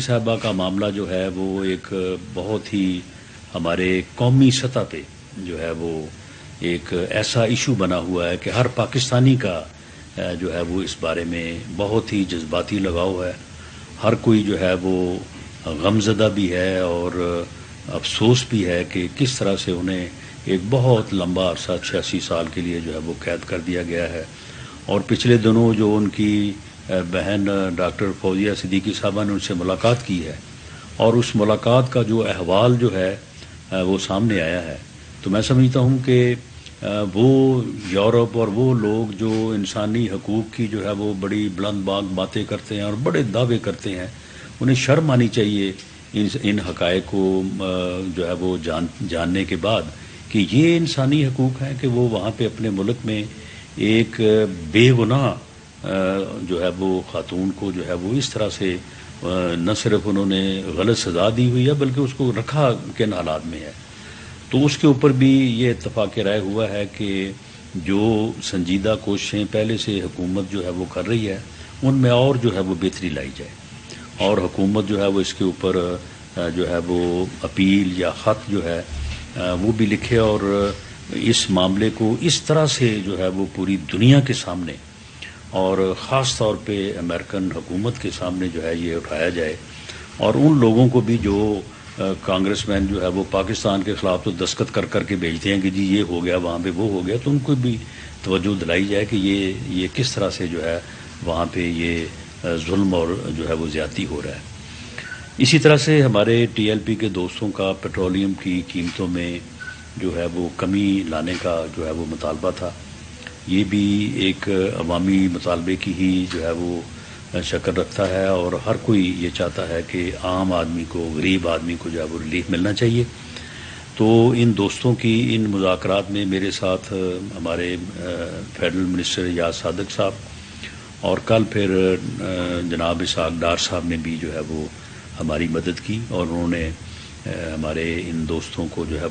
صاحبہ کا معاملہ جو ہے وہ ایک بہت ہی ہمارے قومی سطح پہ جو ہے وہ ایک ایسا ایشو بنا ہوا ہے کہ ہر پاکستانی کا جو ہے وہ اس بارے میں بہت ہی جذباتی لگاؤ ہے. ہر کوئی جو ہے وہ غمزدہ بھی ہے اور افسوس بھی ہے کہ کس طرح سے انہیں ایک بہت لمبا عرصہ 86 سال کے لیے جو ہے وہ قید کر دیا گیا ہے. اور پچھلے دنوں جو ان کی بہن ڈاکٹر فوزیہ صدیقی صاحبہ نے ان سے ملاقات کی ہے اور اس ملاقات کا جو احوال جو ہے وہ سامنے آیا ہے، تو میں سمجھتا ہوں کہ وہ یورپ اور وہ لوگ جو انسانی حقوق کی جو ہے وہ بڑی بلند باغ باتیں کرتے ہیں اور بڑے دعوے کرتے ہیں، انہیں شرم آنی چاہیے ان حقائق کو جو ہے وہ جاننے کے بعد کہ یہ انسانی حقوق ہیں کہ وہ وہاں پہ اپنے ملک میں ایک بے گناہ جو ہے وہ خاتون کو جو ہے وہ اس طرح سے نہ صرف انہوں نے غلط سزا دی ہوئی ہے بلکہ اس کو رکھا کن حالات میں ہے. تو اس کے اوپر بھی یہ اتفاق رائے ہوا ہے کہ جو سنجیدہ کوششیں پہلے سے حکومت جو ہے وہ کر رہی ہے ان میں اور جو ہے وہ بہتری لائی جائے اور حکومت جو ہے وہ اس کے اوپر جو ہے وہ اپیل یا خط جو ہے وہ بھی لکھے اور اس معاملے کو اس طرح سے جو ہے وہ پوری دنیا کے سامنے اور خاص طور پہ امریکن حکومت کے سامنے جو ہے یہ اٹھایا جائے. اور ان لوگوں کو بھی جو کانگریس مین جو ہے وہ پاکستان کے خلاف تو دستخط کر کے بھیجتے ہیں کہ جی یہ ہو گیا وہاں پہ وہ ہو گیا، تو ان کو بھی توجہ دلائی جائے کہ یہ کس طرح سے جو ہے وہاں پہ یہ ظلم اور جو ہے وہ زیادتی ہو رہا ہے. اسی طرح سے ہمارے ٹی ایل پی کے دوستوں کا پیٹرولیم کی قیمتوں میں جو ہے وہ کمی لانے کا جو ہے وہ مطالبہ تھا. یہ بھی ایک عوامی مطالبے کی ہی جو ہے وہ شکل رکھتا ہے اور ہر کوئی یہ چاہتا ہے کہ عام آدمی کو، غریب آدمی کو جو ہے وہ ریلیف ملنا چاہیے. تو ان دوستوں کی ان مذاکرات میں میرے ساتھ ہمارے فیڈرل منسٹر یاز صادق صاحب اور کل پھر جناب اسحاق ڈار صاحب نے بھی جو ہے وہ ہماری مدد کی اور انہوں نے ہمارے ان دوستوں کو جو ہے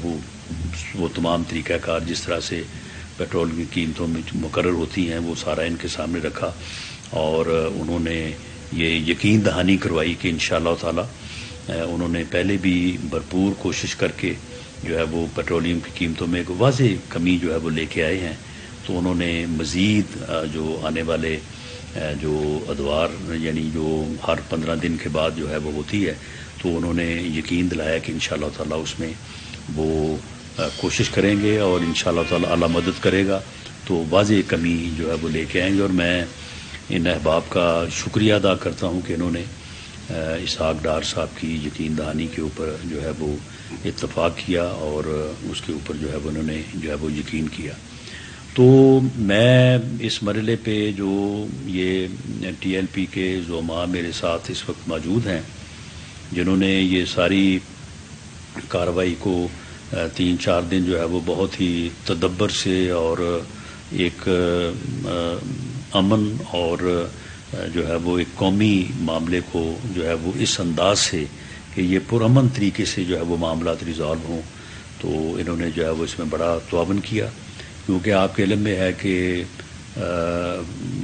وہ تمام طریقہ کار جس طرح سے پیٹرول کی قیمتوں میں مقرر ہوتی ہیں وہ سارا ان کے سامنے رکھا اور انہوں نے یہ یقین دہانی کروائی کہ انشاءاللہ تعالی انہوں نے پہلے بھی بھرپور کوشش کر کے جو ہے وہ پیٹرولیم کی قیمتوں میں ایک واضح کمی جو ہے وہ لے کے آئے ہیں. تو انہوں نے مزید جو آنے والے جو ادوار یعنی جو ہر 15 دن کے بعد جو ہے وہ ہوتی ہے تو انہوں نے یقین دلایا کہ انشاءاللہ تعالی اس میں وہ کوشش کریں گے اور انشاءاللہ تعالی اللہ مدد کرے گا تو واضح کمی جو ہے وہ لے کے آئیں گے. اور میں ان احباب کا شکریہ ادا کرتا ہوں کہ انہوں نے اسحاق ڈار صاحب کی یقین دہانی کے اوپر جو ہے وہ اتفاق کیا اور اس کے اوپر جو ہے وہ انہوں نے جو ہے وہ یقین کیا. تو میں اس مرحلے پہ جو یہ ٹی ایل پی کے زعماء میرے ساتھ اس وقت موجود ہیں جنہوں نے یہ ساری کارروائی کو 3-4 دن جو ہے وہ بہت ہی تدبر سے اور ایک امن اور جو ہے وہ ایک قومی معاملے کو جو ہے وہ اس انداز سے کہ یہ پرامن طریقے سے جو ہے وہ معاملات ریزالو ہوں، تو انہوں نے جو ہے وہ اس میں بڑا تعاون کیا. کیونکہ آپ کے علم میں ہے کہ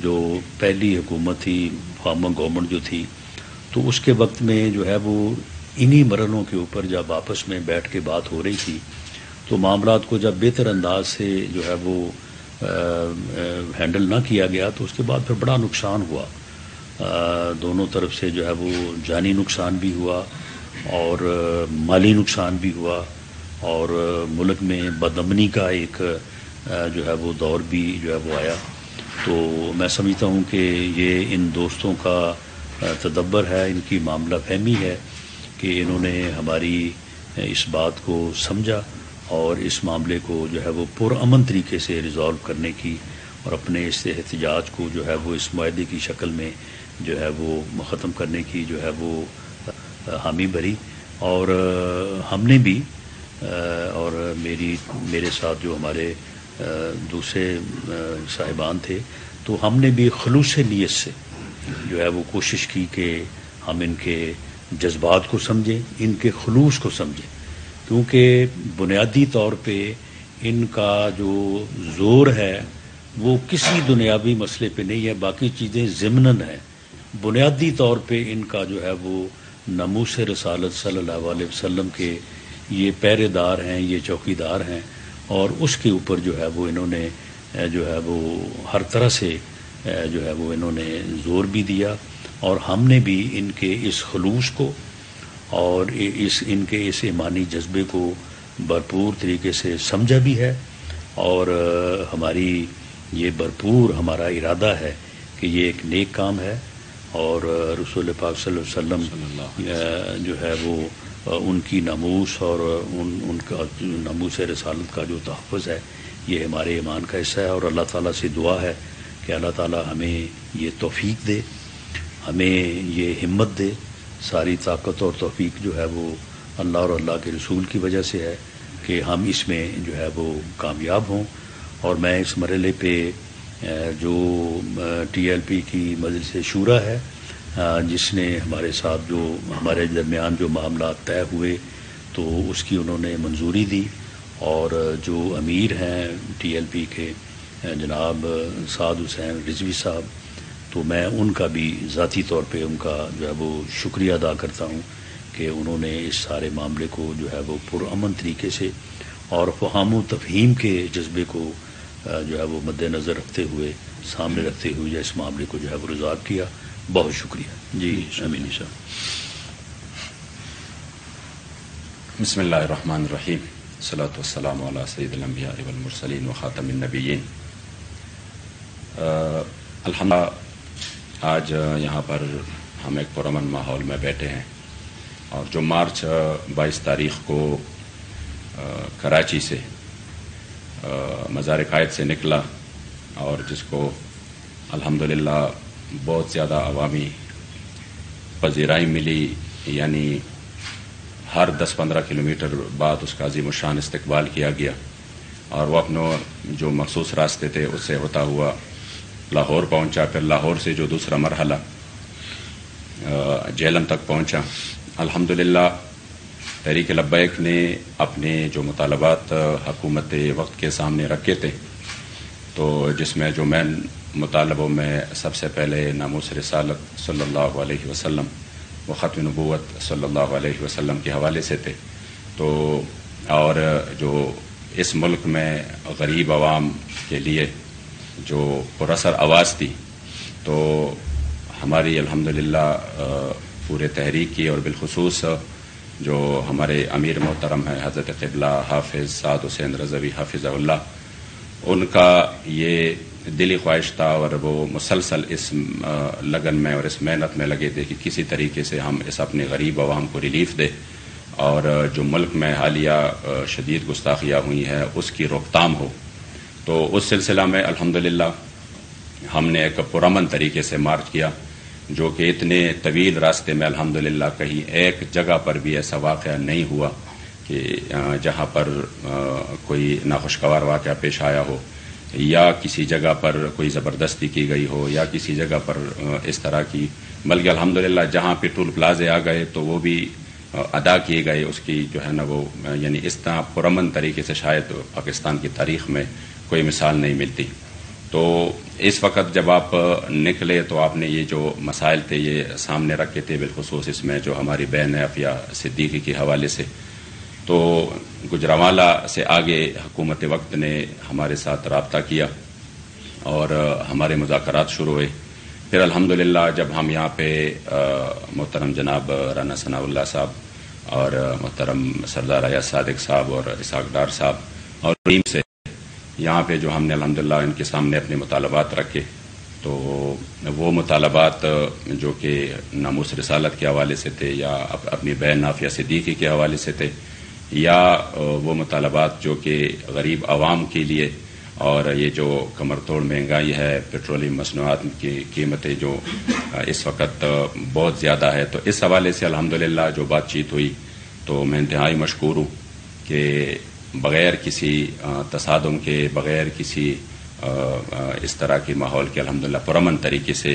جو پہلی حکومت تھی فارمر گورنمنٹ جو تھی تو اس کے وقت میں جو ہے وہ انہی مرحلوں کے اوپر جب آپس میں بیٹھ کے بات ہو رہی تھی تو معاملات کو جب بہتر انداز سے جو ہے وہ ہینڈل نہ کیا گیا تو اس کے بعد پھر بڑا نقصان ہوا. دونوں طرف سے جو ہے وہ جانی نقصان بھی ہوا اور مالی نقصان بھی ہوا اور ملک میں بدامنی کا ایک جو ہے وہ دور بھی جو ہے وہ آیا. تو میں سمجھتا ہوں کہ یہ ان دوستوں کا تدبر ہے، ان کی معاملہ فہمی ہے کہ انہوں نے ہماری اس بات کو سمجھا اور اس معاملے کو جو ہے وہ پرامن طریقے سے ریزالو کرنے کی اور اپنے اس احتجاج کو جو ہے وہ اس معاہدے کی شکل میں جو ہے وہ ختم کرنے کی جو ہے وہ حامی بھری. اور ہم نے بھی اور میرے ساتھ جو ہمارے دوسرے صاحبان تھے تو ہم نے بھی خلوص نیت سے جو ہے وہ کوشش کی کہ ہم ان کے جذبات کو سمجھیں، ان کے خلوص کو سمجھیں، کیونکہ بنیادی طور پہ ان کا جو زور ہے وہ کسی دنیاوی مسئلے پہ نہیں ہے، باقی چیزیں ضمناً ہیں. بنیادی طور پہ ان کا جو ہے وہ ناموس رسالت صلی اللہ علیہ وسلم کے یہ پہرے دار ہیں، یہ چوکی دار ہیں، اور اس کے اوپر جو ہے وہ انہوں نے جو ہے وہ ہر طرح سے جو ہے وہ انہوں نے زور بھی دیا، اور ہم نے بھی ان کے اس خلوص کو اور ان کے اس ایمانی جذبے کو بھرپور طریقے سے سمجھا بھی ہے، اور ہماری یہ بھرپور ہمارا ارادہ ہے کہ یہ ایک نیک کام ہے، اور رسول پاک صلی اللہ علیہ وسلم جو ہے وہ ان کی ناموس اور ان کا ناموس رسالت کا جو تحفظ ہے یہ ہمارے ایمان کا حصہ ہے، اور اللہ تعالیٰ سے دعا ہے کہ اللہ تعالیٰ ہمیں یہ توفیق دے، ہمیں یہ ہمت دے۔ ساری طاقت اور توفیق جو ہے وہ اللہ اور اللہ کے رسول کی وجہ سے ہے کہ ہم اس میں جو ہے وہ کامیاب ہوں۔ اور میں اس مرحلے پہ جو ٹی ایل پی کی مجلس شورا ہے جس نے ہمارے ساتھ جو ہمارے درمیان جو معاملات طے ہوئے تو اس کی انہوں نے منظوری دی، اور جو امیر ہیں ٹی ایل پی کے جناب سعد حسین رضوی صاحب، تو میں ان کا بھی ذاتی طور پہ ان کا جو ہے وہ شکریہ ادا کرتا ہوں کہ انہوں نے اس سارے معاملے کو جو ہے وہ پرامن طریقے سے اور فہم و تفہیم کے جذبے کو جو ہے وہ مد نظر رکھتے ہوئے سامنے رکھتے ہوئے اس معاملے کو جو ہے وہ ریزالو کیا۔ بہت شکریہ جی امینی صاحب۔ بسم اللہ الرحمن الرحیم، الصلاۃ والسلام علی سید الانبیاء والمرسلین وخاتم النبیین۔ الحمدللہ آج یہاں پر ہم ایک پرامن ماحول میں بیٹھے ہیں، اور جو مارچ 22 تاریخ کو کراچی سے مزار قائد سے نکلا، اور جس کو الحمدللہ بہت زیادہ عوامی پذیرائی ملی، یعنی ہر 10-15 کلومیٹر بعد اس کا عظیم الشان استقبال کیا گیا، اور وہ اپنے جو مخصوص راستے تھے اس سے ہوتا ہوا لاہور پہنچا، پھر لاہور سے جو دوسرا مرحلہ جہلم تک پہنچا۔ الحمدللہ تحریک لبیک نے اپنے جو مطالبات حکومت وقت کے سامنے رکھے تھے، تو جس میں جو مین مطالبوں میں سب سے پہلے ناموس رسالت صلی اللہ علیہ وسلم و ختم نبوت صلی اللہ علیہ وسلم کے حوالے سے تھے، تو اور جو اس ملک میں غریب عوام کے لیے جو پراثر آواز تھی، تو ہماری الحمدللہ پورے تحریک کی، اور بالخصوص جو ہمارے امیر محترم ہیں حضرت قبلہ حافظ سعد حسین رضوی حافظہ اللہ، ان کا یہ دلی خواہش تھا، اور وہ مسلسل اس لگن میں اور اس محنت میں لگے تھے کہ کسی طریقے سے ہم اس اپنے غریب عوام کو ریلیف دیں، اور جو ملک میں حالیہ شدید گستاخیاں ہوئی ہیں اس کی روک تھام ہو۔ تو اس سلسلہ میں الحمدللہ ہم نے ایک پرامن طریقے سے مارچ کیا، جو کہ اتنے طویل راستے میں الحمدللہ کہیں ایک جگہ پر بھی ایسا واقعہ نہیں ہوا کہ جہاں پر کوئی ناخوشگوار واقعہ پیش آیا ہو، یا کسی جگہ پر کوئی زبردستی کی گئی ہو، یا کسی جگہ پر اس طرح کی، بلکہ الحمدللہ جہاں پہ ٹول پلازے آ گئے تو وہ بھی ادا کیے گئے، اس کی جو ہے نا وہ یعنی اس طرح پرامن طریقے سے شاید پاکستان کی تاریخ میں کوئی مثال نہیں ملتی۔ تو اس وقت جب آپ نکلے تو آپ نے یہ جو مسائل تھے یہ سامنے رکھے تھے، بالخصوص اس میں جو ہماری بہن عافیہ صدیقی کے حوالے سے۔ تو گجرانوالہ سے آگے حکومت وقت نے ہمارے ساتھ رابطہ کیا اور ہمارے مذاکرات شروع ہوئے۔ پھر الحمدللہ جب ہم یہاں پہ محترم جناب رانا ثناء اللہ صاحب اور محترم سردار ایاز صادق صاحب اور اسحاق ڈار صاحب اور ٹیم سے یہاں پہ جو ہم نے الحمدللہ ان کے سامنے اپنے مطالبات رکھے، تو وہ مطالبات جو کہ ناموس رسالت کے حوالے سے تھے، یا اپنی بہن عافیہ صدیقی کے حوالے سے تھے، یا وہ مطالبات جو کہ غریب عوام کے لیے، اور یہ جو کمر توڑ مہنگائی ہے، پیٹرولیم مصنوعات کی قیمتیں جو اس وقت بہت زیادہ ہے، تو اس حوالے سے الحمدللہ جو بات چیت ہوئی تو میں انتہائی مشکور ہوں کہ بغیر کسی تصادم کے، بغیر کسی اس طرح کے ماحول کے الحمدللہ پرامن طریقے سے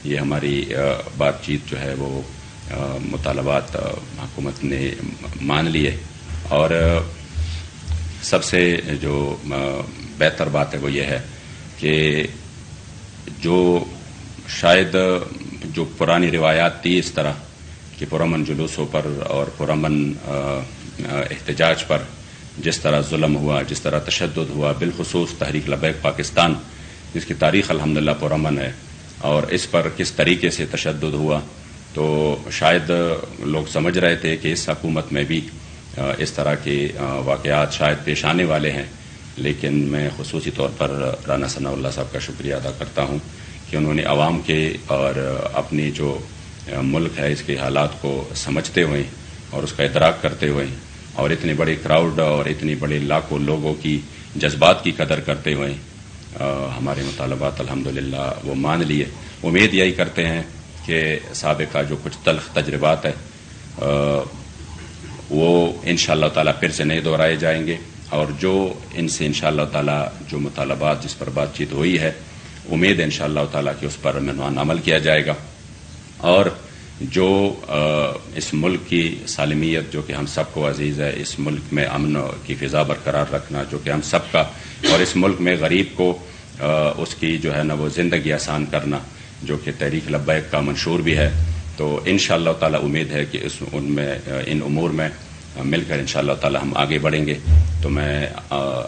یہ ہماری بات چیت جو ہے وہ مطالبات حکومت نے مان لیے۔ اور سب سے جو بہتر بات ہے وہ یہ ہے کہ جو شاید جو پرانی روایات تھی اس طرح کہ پرامن جلوسوں پر اور پرامن احتجاج پر جس طرح ظلم ہوا، جس طرح تشدد ہوا، بالخصوص تحریک لبیک پاکستان جس کی تاریخ الحمدللہ پرامن ہے، اور اس پر کس طریقے سے تشدد ہوا، تو شاید لوگ سمجھ رہے تھے کہ اس حکومت میں بھی اس طرح کے واقعات شاید پیش آنے والے ہیں، لیکن میں خصوصی طور پر رانا ثناء اللہ صاحب کا شکریہ ادا کرتا ہوں کہ انہوں نے عوام کے اور اپنی جو ملک ہے اس کے حالات کو سمجھتے ہوئے اور اس کا ادراک کرتے ہوئے اور اتنے بڑے کراؤڈ اور اتنی بڑے لاکھوں لوگوں کی جذبات کی قدر کرتے ہوئے ہمارے مطالبات الحمدللہ وہ مان لیے. امید یہی کرتے ہیں کہ سابقہ جو کچھ تلخ تجربات ہے وہ انشاءاللہ تعالیٰ پھر سے نہیں دہرائے جائیں گے، اور جو ان سے انشاءاللہ تعالیٰ جو مطالبات جس پر بات چیت ہوئی ہے امید ہے انشاءاللہ تعالیٰ کہ اس پر عنوان عمل کیا جائے گا، اور جو اس ملک کی سالمیت جو کہ ہم سب کو عزیز ہے، اس ملک میں امن کی فضا برقرار رکھنا جو کہ ہم سب کا، اور اس ملک میں غریب کو اس کی جو ہے نا وہ زندگی آسان کرنا جو کہ تحریک لبیک کا منشور بھی ہے، تو انشاءاللہ تعالیٰ امید ہے کہ ان امور میں مل کر انشاءاللہ تعالیٰ ہم آگے بڑھیں گے. تو میں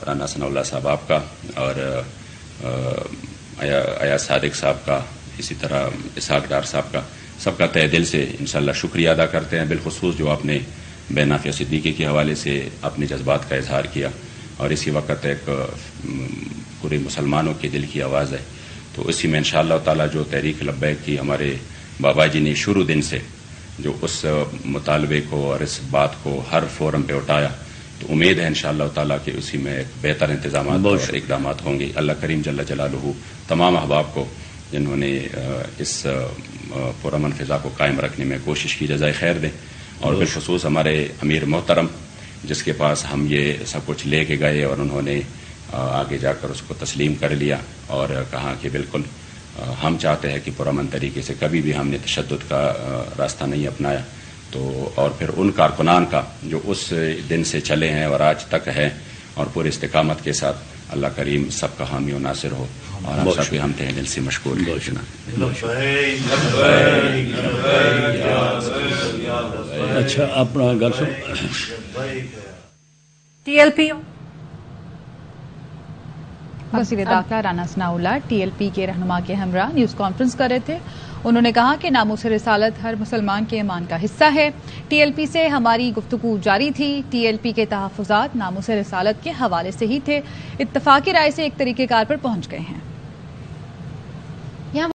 رانا ثناء اللہ صاحب آپ کا اور ایاز صادق صاحب کا، اسی طرح اسحاق ڈار صاحب کا، سب کا تہ دل سے انشاءاللہ شکریہ ادا کرتے ہیں، بالخصوص جو آپ نے بے نافع صدیقی کے حوالے سے اپنے جذبات کا اظہار کیا، اور اسی وقت ایک پورے مسلمانوں کے دل کی آواز ہے. تو اسی میں انشاءاللہ تعالیٰ جو تحریک لبیک کی ہمارے بابا جی نے شروع دن سے جو اس مطالبے کو اور اس بات کو ہر فورم پہ اٹھایا، تو امید ہے انشاءاللہ تعالیٰ کہ اسی میں ایک بہتر انتظامات اور اقدامات ہوں گے. اللہ کریم جل جلالہ تمام احباب کو جنہوں نے اس پرامن فضا کو قائم رکھنے میں کوشش کی جزائے خیر دیں، اور بالخصوص ہمارے امیر محترم جس کے پاس ہم یہ سب کچھ لے کے گئے اور انہوں نے آگے جا کر اس کو تسلیم کر لیا اور کہا کہ بالکل ہم چاہتے ہیں کہ پرامن طریقے سے کبھی بھی ہم نے تشدد کا راستہ نہیں اپنایا. تو اور پھر ان کارکنان کا جو اس دن سے چلے ہیں اور آج تک ہیں اور پورے استقامت کے ساتھ، اللہ کریم سب کا حامی و ناصر ہو، اور ہم سب کے ہم تہ دل سے مشکور ہیں. اچھا اپنا گل ٹی ایل پی وزیر داخلہ رانا ثناء اللہ ٹی ایل پی کے رہنما کے ہمراہ نیوز کانفرنس کر رہے تھے. انہوں نے کہا کہ ناموس رسالت ہر مسلمان کے ایمان کا حصہ ہے. ٹی ایل پی سے ہماری گفتگو جاری تھی. ٹی ایل پی کے تحفظات ناموس رسالت کے حوالے سے ہی تھے. اتفاقی رائے سے ایک طریقہ کار پر پہنچ گئے ہیں.